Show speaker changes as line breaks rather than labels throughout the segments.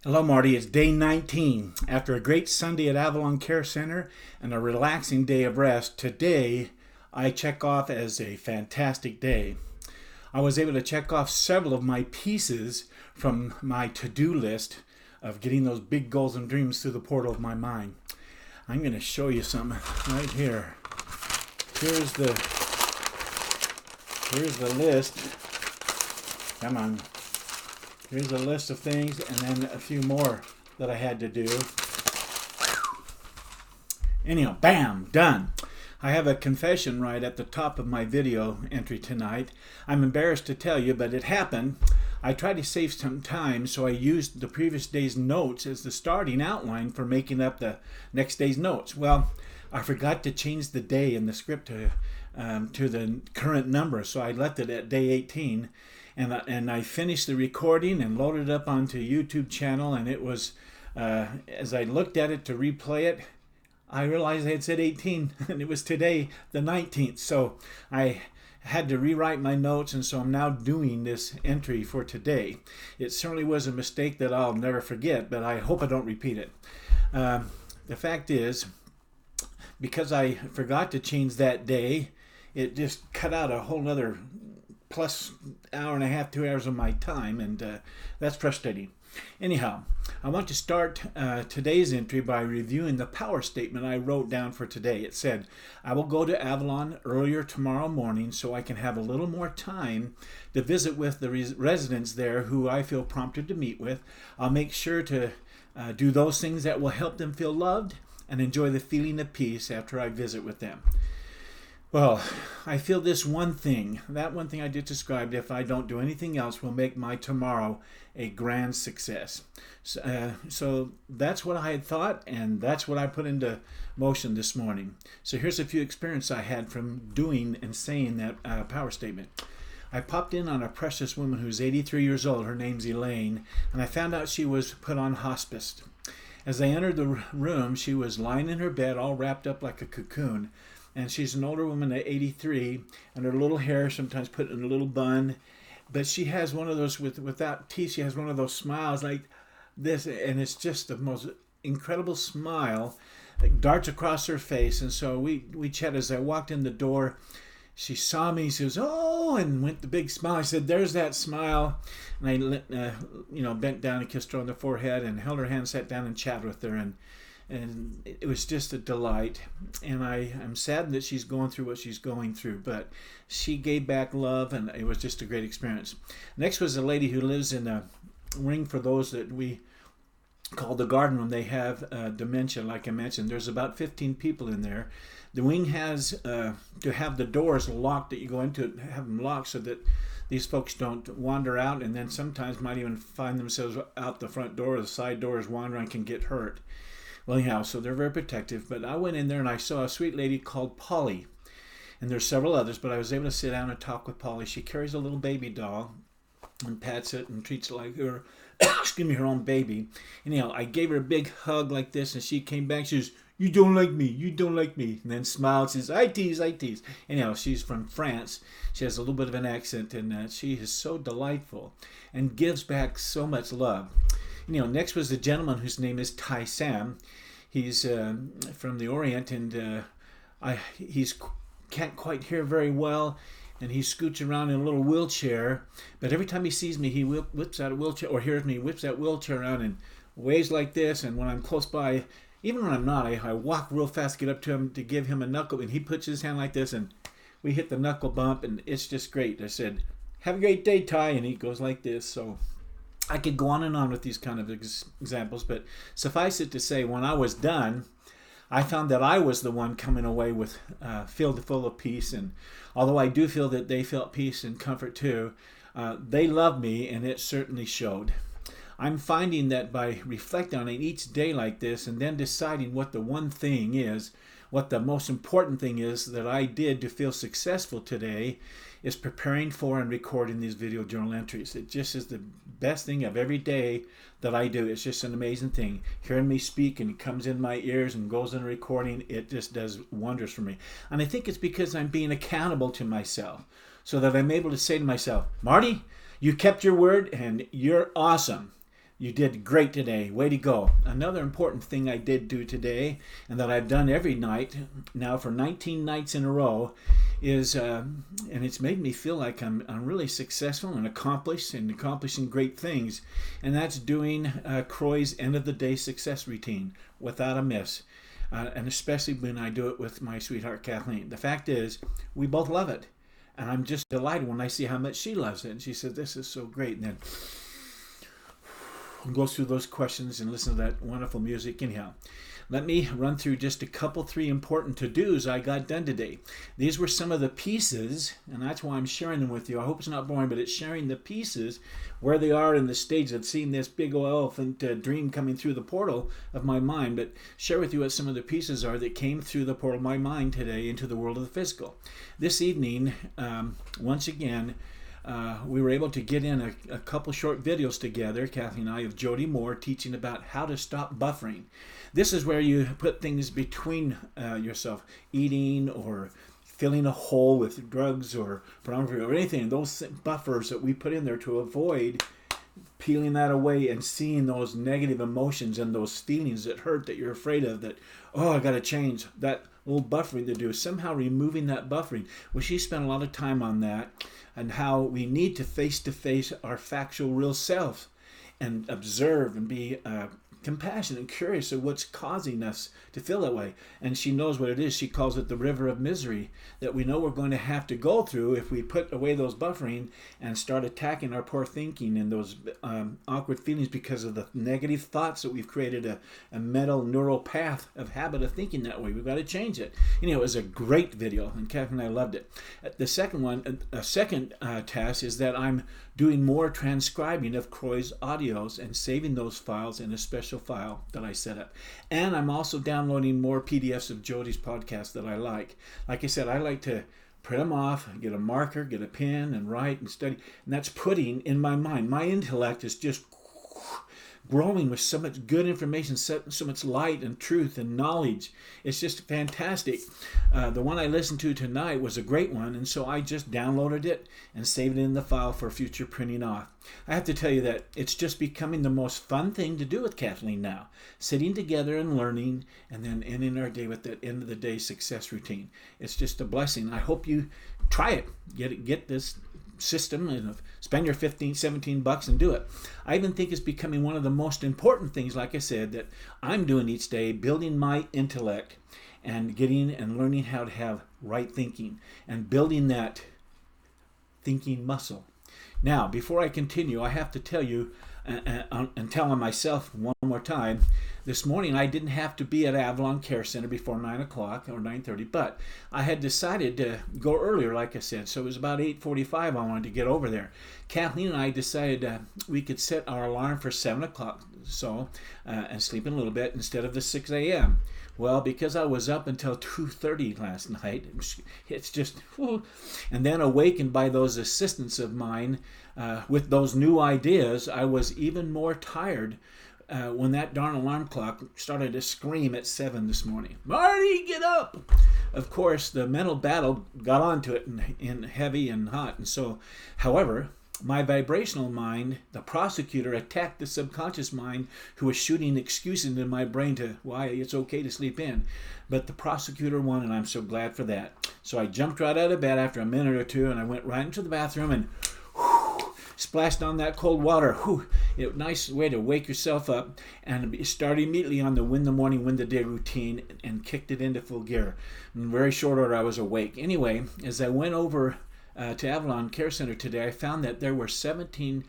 Hello, Marty. It's day 19. After a great Sunday at Avalon Care Center and a relaxing day of rest, today I check off as a fantastic day. I was able to check off several of my pieces from my to-do list of getting those big goals and dreams through the portal of my mind. I'm going to show you something right here. Here's the list. Come on. Here's a list of things and then a few more that I had to do. Anyhow, bam, done. I have a confession right at the top of my video entry tonight. I'm embarrassed to tell you, but it happened. I tried to save some time, so I used the previous day's notes as the starting outline for making up the next day's notes. Well, I forgot to change the day in the script to the current number, so I left it at day 18. And I finished the recording and loaded it up onto YouTube channel, and it was, as I looked at it to replay it, I realized I had said 18, and it was today, the 19th. So I had to rewrite my notes, and so I'm now doing this entry for today. It certainly was a mistake that I'll never forget, but I hope I don't repeat it. The fact is, because I forgot to change that day, it just cut out a whole other plus hour and a half, 2 hours of my time, and that's frustrating. Anyhow, I want to start today's entry by reviewing the power statement I wrote down for today. It said, I will go to Avalon earlier tomorrow morning so I can have a little more time to visit with the residents there who I feel prompted to meet with. I'll make sure to do those things that will help them feel loved and enjoy the feeling of peace after I visit with them. Well, I feel this one thing, that one thing I just described, if I don't do anything else, will make my tomorrow a grand success. So that's what I had thought, and that's what I put into motion this morning. So here's a few experiences I had from doing and saying that power statement. I popped in on a precious woman who's 83 years old. Her name's Elaine, and I found out she was put on hospice. As I entered the room, she was lying in her bed, all wrapped up like a cocoon. And she's an older woman at 83, and her little hair sometimes put in a little bun. But she has one of those, without teeth, she has one of those smiles like this, and it's just the most incredible smile that darts across her face. And so we chatted. As I walked in the door, she saw me, she goes, oh, and went the big smile. I said, there's that smile. And I bent down and kissed her on the forehead and held her hand, sat down and chatted with her. And it was just a delight. And I'm saddened that she's going through what she's going through, but she gave back love, and it was just a great experience. Next was a lady who lives in a wing for those that we call the garden room. They have dementia, like I mentioned. There's about 15 people in there. The wing has to have the doors locked that you go into, have them locked so that these folks don't wander out, and then sometimes might even find themselves out the front door or the side doors wandering and can get hurt. Well, anyhow, so they're very protective. But I went in there and I saw a sweet lady called Polly. And there's several others, but I was able to sit down and talk with Polly. She carries a little baby doll and pats it and treats it like her, her own baby. Anyhow, I gave her a big hug like this, and she came back. She says, you don't like me, you don't like me. And then smiled, says, I tease, I tease. Anyhow, she's from France. She has a little bit of an accent, and she is so delightful and gives back so much love. Next was the gentleman whose name is Tai Sam. He's from the Orient, and he's can't quite hear very well, and he scoots around in a little wheelchair. But every time he sees me, he whips out a wheelchair, or hears me, whips that wheelchair around and waves like this. And when I'm close by, even when I'm not, I walk real fast, get up to him to give him a knuckle, and he puts his hand like this, and we hit the knuckle bump, and it's just great. I said, have a great day, Tai, and he goes like this. So I could go on and on with these kind of examples, but suffice it to say, when I was done, I found that I was the one coming away with filled full of peace. And although I do feel that they felt peace and comfort too, they loved me, and it certainly showed. I'm finding that by reflecting on it each day like this and then deciding what the one thing is, what the most important thing is that I did to feel successful today, is preparing for and recording these video journal entries. It just is the best thing of every day that I do. It's just an amazing thing. Hearing me speak and it comes in my ears and goes in a recording, it just does wonders for me. And I think it's because I'm being accountable to myself so that I'm able to say to myself, Marty, you kept your word and you're awesome. You did great today. Way to go. Another important thing I did do today, and that I've done every night now for 19 nights in a row, is, and it's made me feel like I'm really successful and accomplished and accomplishing great things, and that's doing Croy's end of the day success routine without a miss. And especially when I do it with my sweetheart Kathleen. The fact is, we both love it. And I'm just delighted when I see how much she loves it. And she said, this is so great. And then goes through those questions and listen to that wonderful music. Anyhow, let me run through just a couple, 3 important to-dos I got done today. These were some of the pieces, and that's why I'm sharing them with you. I hope it's not boring, but it's sharing the pieces where they are in the stage of seeing this big old elephant dream coming through the portal of my mind, but share with you what some of the pieces are that came through the portal of my mind today into the world of the physical. This evening, once again, we were able to get in a couple short videos together, Kathy and I, of Jody Moore teaching about how to stop buffering. This is where you put things between yourself, eating or filling a hole with drugs or pornography or anything. Those buffers that we put in there to avoid peeling that away and seeing those negative emotions and those feelings that hurt, that you're afraid of, that, oh, I got to change that little buffering to do, somehow removing that buffering. Well, she spent a lot of time on that and how we need to face our factual real self and observe and be compassionate and curious of what's causing us to feel that way. And she knows what it is. She calls it the river of misery that we know we're going to have to go through if we put away those buffering and start attacking our poor thinking and those awkward feelings because of the negative thoughts that we've created a mental neural path of habit of thinking that way. We've got to change it. You know, it was a great video, and Catherine and I loved it. The second one, second task is that I'm doing more transcribing of Croy's audios and saving those files in a special file that I set up. And I'm also downloading more PDFs of Jody's podcast that I like. Like I said, I like to print them off, get a marker, get a pen, and write and study. And that's putting in my mind. My intellect is just growing with so much good information, so much light and truth and knowledge. It's just fantastic. The one I listened to tonight was a great one, and so I just downloaded it and saved it in the file for future printing off. I have to tell you that it's just becoming the most fun thing to do with Kathleen now. Sitting together and learning, and then ending our day with that end of the day success routine. It's just a blessing. I hope you try it. Get this system and spend your 15, 17 bucks and do it. I even think it's becoming one of the most important things, like I said, that I'm doing each day, building my intellect and getting and learning how to have right thinking and building that thinking muscle. Now, before I continue, I have to tell you and tell on myself one more time, this morning I didn't have to be at Avalon Care Center before 9 o'clock or 9:30, but I had decided to go earlier, like I said, so it was about 8:45 I wanted to get over there. Kathleen and I decided we could set our alarm for 7 o'clock and sleep in a little bit instead of the 6 a.m. Well, because I was up until 2:30 last night, it's just, whew, and then awakened by those assistants of mine with those new ideas, I was even more tired when that darn alarm clock started to scream at 7 this morning. Marty, get up! Of course, the mental battle got onto it in heavy and hot. And so, however, my vibrational mind, the prosecutor, attacked the subconscious mind who was shooting excuses into my brain to why it's okay to sleep in. But the prosecutor won, and I'm so glad for that. So I jumped right out of bed after a minute or two, and I went right into the bathroom and splashed on that cold water. Whew, a nice way to wake yourself up, and start immediately on the win the morning, win the day routine and kicked it into full gear. In very short order, I was awake. Anyway, as I went over to Avalon Care Center today, I found that there were came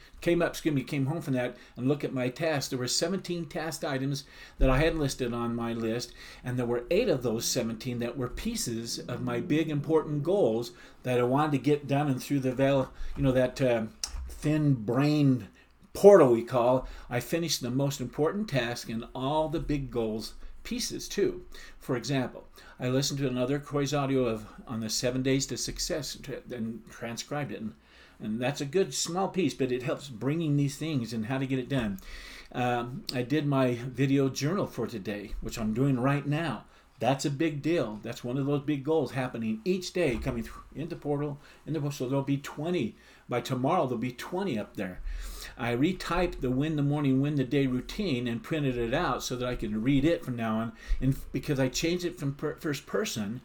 home from that and looked at my tasks. There were 17 task items that I had listed on my list, and there were 8 of those 17 that were pieces of my big important goals that I wanted to get done, and through the veil, that thin brain portal we call, I finished the most important task and all the big goals pieces too. For example, I listened to another Croy's audio on the 7 days to success and transcribed it, and that's a good small piece, but it helps bringing these things and how to get it done. I did my video journal for today, which I'm doing right now. That's a big deal. That's one of those big goals happening each day, coming into portal, so there'll be 20. By tomorrow, there'll be 20 up there. I retyped the Win the Morning, Win the Day routine and printed it out so that I could read it from now on. And because I changed it from first person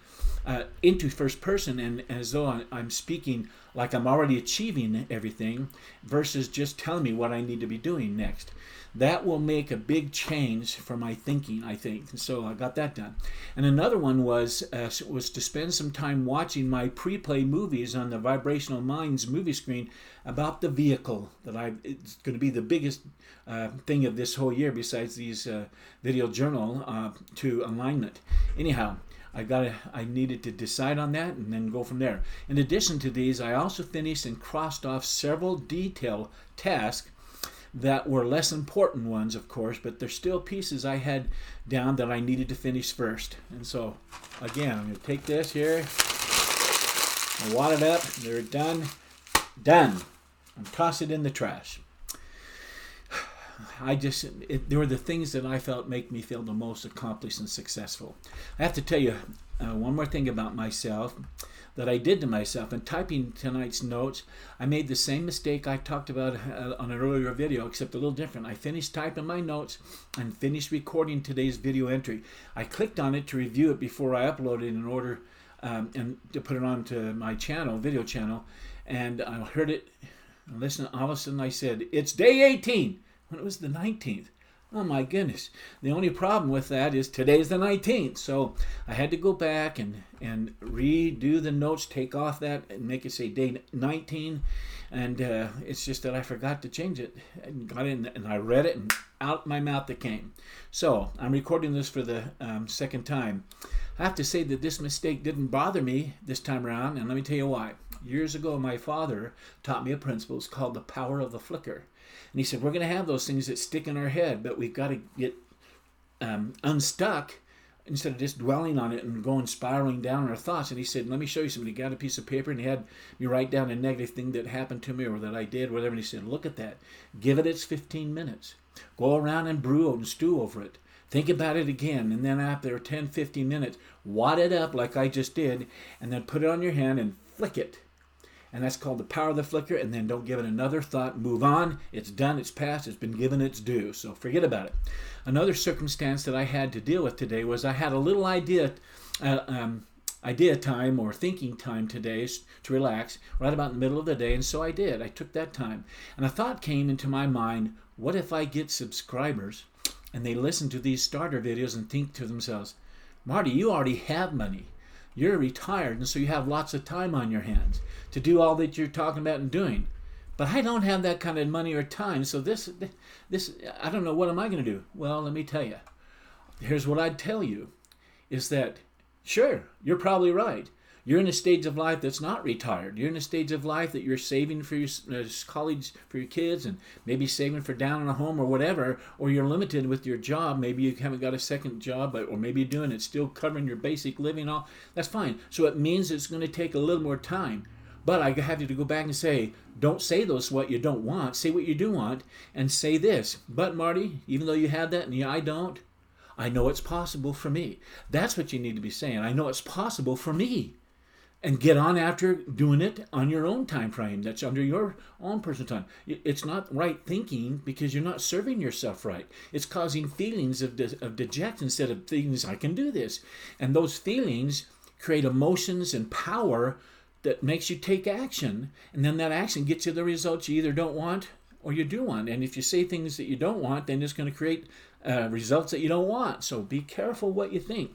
into first person, and as though I'm speaking like I'm already achieving everything versus just telling me what I need to be doing next. That will make a big change for my thinking, I think. And so I got that done. And another one was to spend some time watching my pre-play movies on the Vibrational Minds movie screen about the vehicle it's going to be the biggest thing of this whole year besides these video journal to alignment. Anyhow, I needed to decide on that and then go from there. In addition to these, I also finished and crossed off several detail tasks that were less important ones, of course, but there's still pieces I had down that I needed to finish first. And so, again, I'm going to take this here, wad it up, they're done, and toss it in the trash. They were the things that I felt make me feel the most accomplished and successful. I have to tell you one more thing about myself that I did to myself. In typing tonight's notes, I made the same mistake I talked about on an earlier video, except a little different. I finished typing my notes and finished recording today's video entry. I clicked on it to review it before I uploaded in order and to put it onto my channel, video channel, and I heard it and listened. All of a sudden I said, it's day 18, when it was the 19th. Oh my goodness. The only problem with that is today's the 19th. So I had to go back and redo the notes, take off that and make it say day 19. And it's just that I forgot to change it. And got in and I read it and out my mouth it came. So I'm recording this for the second time. I have to say that this mistake didn't bother me this time around. And let me tell you why. Years ago, my father taught me a principle. It's called the power of the flicker. And he said, we're going to have those things that stick in our head, but we've got to get unstuck instead of just dwelling on it and going spiraling down our thoughts. And he said, let me show you something. He got a piece of paper and he had me write down a negative thing that happened to me or that I did, whatever. And he said, look at that. Give it its 15 minutes. Go around and brew and stew over it. Think about it again. And then after 10, 15 minutes, wad it up like I just did, and then put it on your hand and flick it. And that's called the power of the flicker. And then don't give it another thought. Move on. It's done. It's past. It's been given its due. So forget about it. Another circumstance that I had to deal with today was I had a little idea time or thinking time today to relax right about in the middle of the day. And so I did. I took that time. And a thought came into my mind, what if I get subscribers and they listen to these starter videos and think to themselves, Marty, you already have money. You're retired, and so you have lots of time on your hands to do all that you're talking about and doing. But I don't have that kind of money or time, so this I don't know, what am I going to do? Well, let me tell you. Here's what I'd tell you, is that, sure, you're probably right. You're in a stage of life that's not retired. You're in a stage of life that you're saving for your college, for your kids, and maybe saving for down in a home or whatever, or you're limited with your job. Maybe you haven't got a second job, or maybe you're doing it, still covering your basic living. All that's fine. So it means it's going to take a little more time. But I have to go back and say, don't say those what you don't want. Say what you do want, and say this. But Marty, even though you have that, and I don't, I know it's possible for me. That's what you need to be saying. I know it's possible for me. And get on after doing it on your own time frame. That's under your own personal time. It's not right thinking because you're not serving yourself right. It's causing feelings of dejection instead of feelings, I can do this. And those feelings create emotions and power that makes you take action. And then that action gets you the results you either don't want or you do want. And if you say things that you don't want, then it's going to create results that you don't want. So be careful what you think.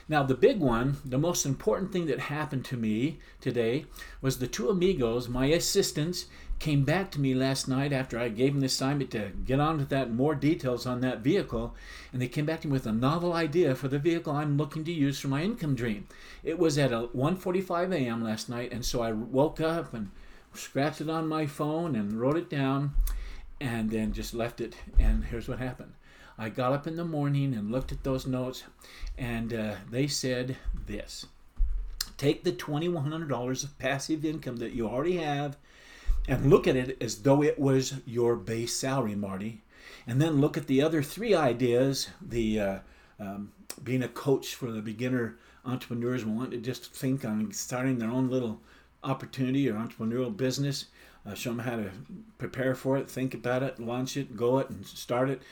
Now, the big one, the most important thing that happened to me today was the two amigos, my assistants, came back to me last night after I gave them the assignment to get on with that, more details on that vehicle, and they came back to me with a novel idea for the vehicle I'm looking to use for my income dream. It was at 1:45 a.m. last night, and so I woke up and scratched it on my phone and wrote it down and then just left it, and here's what happened. I got up in the morning and looked at those notes, and they said this. Take the $2,100 of passive income that you already have and look at it as though it was your base salary, Marty. And then look at the other three ideas, the being a coach for the beginner entrepreneurs who want to just think on starting their own little opportunity or entrepreneurial business. show them how to prepare for it, think about it, launch it, go it, and start it,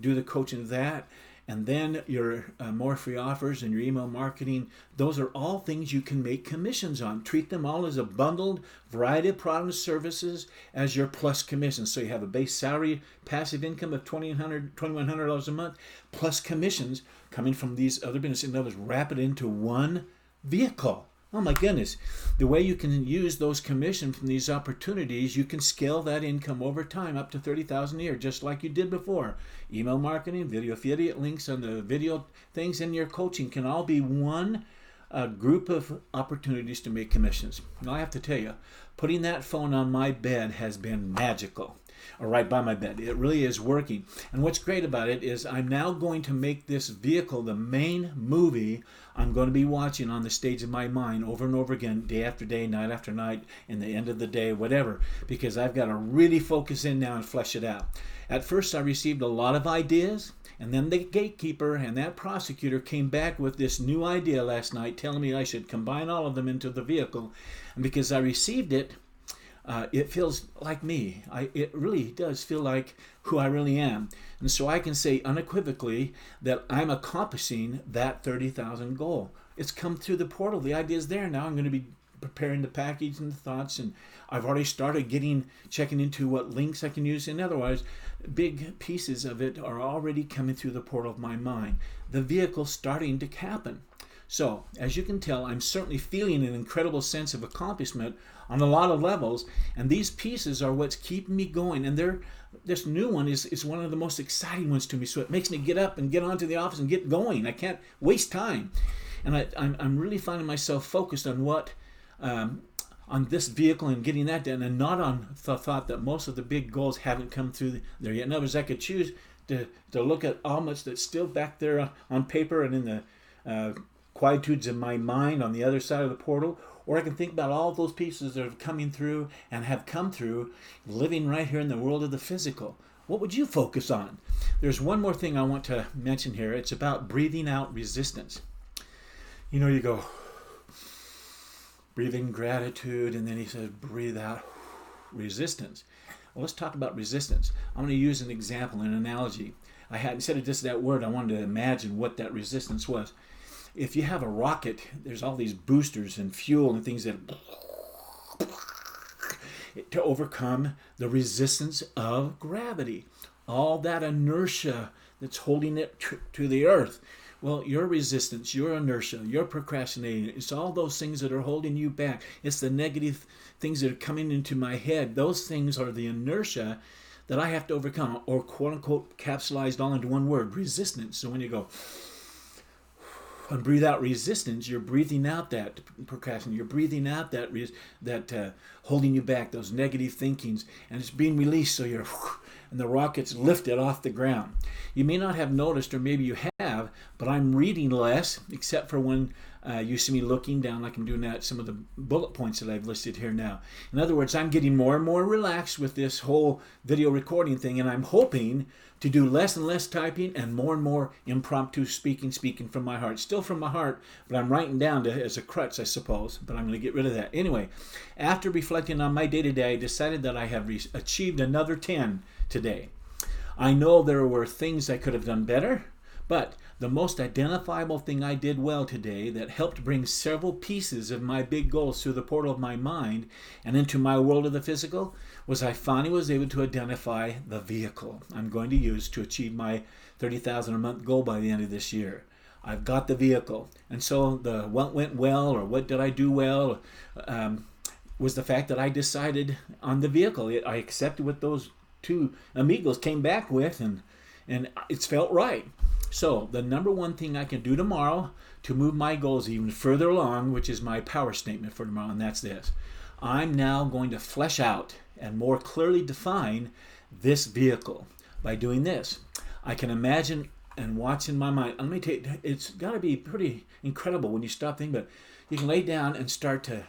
do the coaching of that. And then your more free offers and your email marketing, those are all things you can make commissions on. Treat them all as a bundled variety of products and services as your plus commissions. So you have a base salary, passive income of $2,100 a month, plus commissions coming from these other businesses. In other words, wrap it into one vehicle. Oh my goodness. The way you can use those commissions from these opportunities, you can scale that income over time up to $30,000 a year, just like you did before. Email marketing, video affiliate links on the video things, and your coaching can all be one group of opportunities to make commissions. Now I have to tell you, putting that phone on my bed has been magical. Or right by my bed. It really is working. And what's great about it is I'm now going to make this vehicle the main movie I'm going to be watching on the stage of my mind over and over again, day after day, night after night, in the end of the day, whatever, because I've got to really focus in now and flesh it out. At first, I received a lot of ideas, and then the gatekeeper and that prosecutor came back with this new idea last night, telling me I should combine all of them into the vehicle. And because I received it, it feels like me. It really does feel like who I really am. And so I can say unequivocally that I'm accomplishing that 30,000 goal. It's come through the portal. The idea is there now. I'm going to be preparing the package and the thoughts, and I've already started checking into what links I can use. In other words, big pieces of it are already coming through the portal of my mind. The vehicle's starting to happen. So, as you can tell, I'm certainly feeling an incredible sense of accomplishment on a lot of levels, and these pieces are what's keeping me going. And this new one is one of the most exciting ones to me, so it makes me get up and get onto the office and get going. I can't waste time. And I'm really finding myself focused on on this vehicle and getting that done, and not on the thought that most of the big goals haven't come through there yet. In other words, I could choose to look at how much that's still back there on paper and in the quietudes of my mind on the other side of the portal, or I can think about all those pieces that are coming through and have come through, living right here in the world of the physical. What would you focus on? There's one more thing I want to mention here. It's about breathing out resistance. You go, breathe in gratitude, and then he says, breathe out resistance. Well, let's talk about resistance. I'm going to use an example, an analogy. Instead of just that word, I wanted to imagine what that resistance was. If you have a rocket, there's all these boosters and fuel and things that to overcome the resistance of gravity, all that inertia that's holding it to the earth. Well, your resistance, your inertia, your procrastinating, it's all those things that are holding you back. It's the negative things that are coming into my head. Those things are the inertia that I have to overcome, or quote unquote capsulized all into one word, resistance. So when you go and breathe out resistance, you're breathing out that procrastination, you're breathing out that holding you back, those negative thinkings, and it's being released, so and the rocket's lifted off the ground. You may not have noticed, or maybe you have, but I'm reading less, except for when you see me looking down like I'm doing at some of the bullet points that I've listed here now. In other words, I'm getting more and more relaxed with this whole video recording thing, and I'm hoping to do less and less typing and more impromptu speaking from my heart. Still from my heart, but I'm writing down as a crutch, I suppose, but I'm going to get rid of that. Anyway, after reflecting on my day-to-day, I decided that I have achieved another 10 today. I know there were things I could have done better, but the most identifiable thing I did well today that helped bring several pieces of my big goals through the portal of my mind and into my world of the physical was I finally was able to identify the vehicle I'm going to use to achieve my $30,000 a month goal by the end of this year. I've got the vehicle. And so the what went well, or what did I do well, was the fact that I decided on the vehicle. I accepted what those two amigos came back with, and it's felt right. So the number one thing I can do tomorrow to move my goals even further along, which is my power statement for tomorrow, and that's this. I'm now going to flesh out and more clearly define this vehicle by doing this. I can imagine and watch in my mind. Let me tell you, it's got to be pretty incredible when you stop thinking, but you can lay down and start to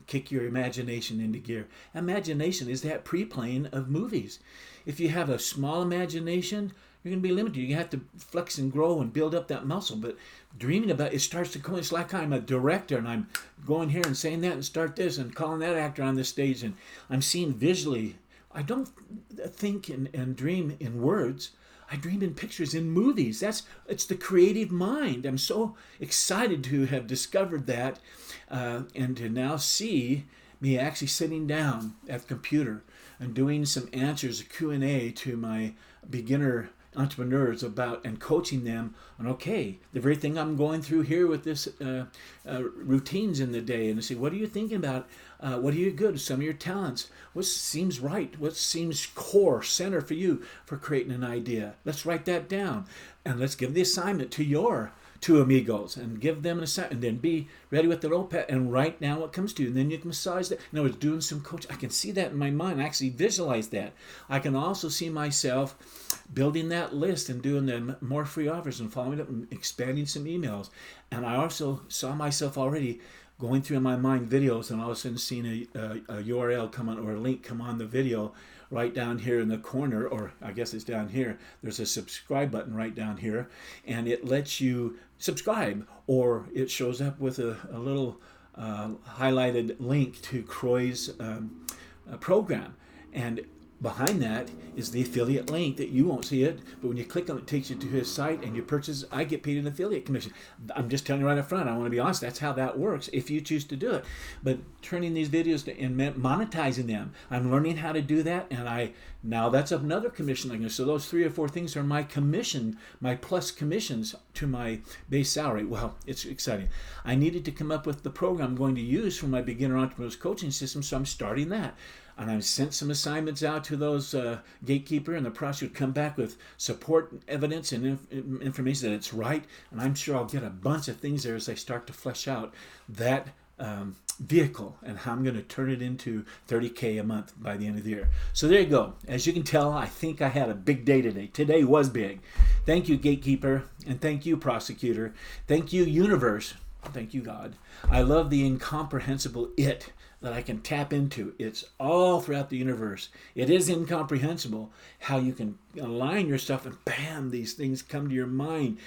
kick your imagination into gear. Imagination is that pre-playing of movies. If you have a small imagination, You're going to be limited. You have to flex and grow and build up that muscle. But dreaming about it starts to come. It's like I'm a director and I'm going here and saying that and start this and calling that actor on the stage. And I'm seeing visually. I don't think and dream in words. I dream in pictures, in movies. It's the creative mind. I'm so excited to have discovered that and to now see me actually sitting down at the computer and doing some answers, a Q&A to my beginner entrepreneurs about and coaching them on, okay, the very thing I'm going through here with this routines in the day, and I say, what are you thinking about? What are you good? Some of your talents. What seems right? What seems core, center for you for creating an idea? Let's write that down, and let's give the assignment to your two amigos and give them an assignment, and then be ready with the notepad and write down what comes to you, and then you can massage that. And I was doing some coaching. I can see that in my mind. I actually visualize that. I can also see myself building that list and doing the more free offers and following up and expanding some emails. And I also saw myself already going through in my mind videos, and all of a sudden seeing a URL come on, or a link come on the video right down here in the corner, or I guess it's down here. There's a subscribe button right down here, and it lets you subscribe, or it shows up with a little highlighted link to Croy's program. And behind that is the affiliate link that you won't see it, but when you click on it, it takes you to his site and you purchase. I get paid an affiliate commission. I'm just telling you right up front. I want to be honest. That's how that works if you choose to do it. But turning these videos to and monetizing them, I'm learning how to do that, and now that's another commission. So those 3 or 4 things are my commission, my plus commissions to my base salary. Well, it's exciting. I needed to come up with the program I'm going to use for my beginner entrepreneurs coaching system, so I'm starting that. And I've sent some assignments out to those gatekeeper, and the prosecutor come back with support evidence and information that it's right. And I'm sure I'll get a bunch of things there as I start to flesh out that vehicle and how I'm going to turn it into $30K a month by the end of the year. So there you go. As you can tell, I think I had a big day today. Today was big. Thank you, gatekeeper, and thank you, prosecutor. Thank you, universe. Thank you, God. I love the incomprehensible it that I can tap into. It's all throughout the universe. It is incomprehensible how you can align your stuff and bam, these things come to your mind.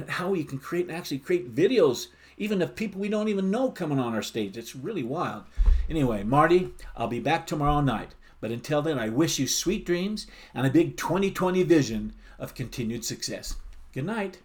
How you can actually create videos, even of people we don't even know coming on our stage. It's really wild. Anyway, Marty, I'll be back tomorrow night. But until then, I wish you sweet dreams and a big 2020 vision of continued success. Good night.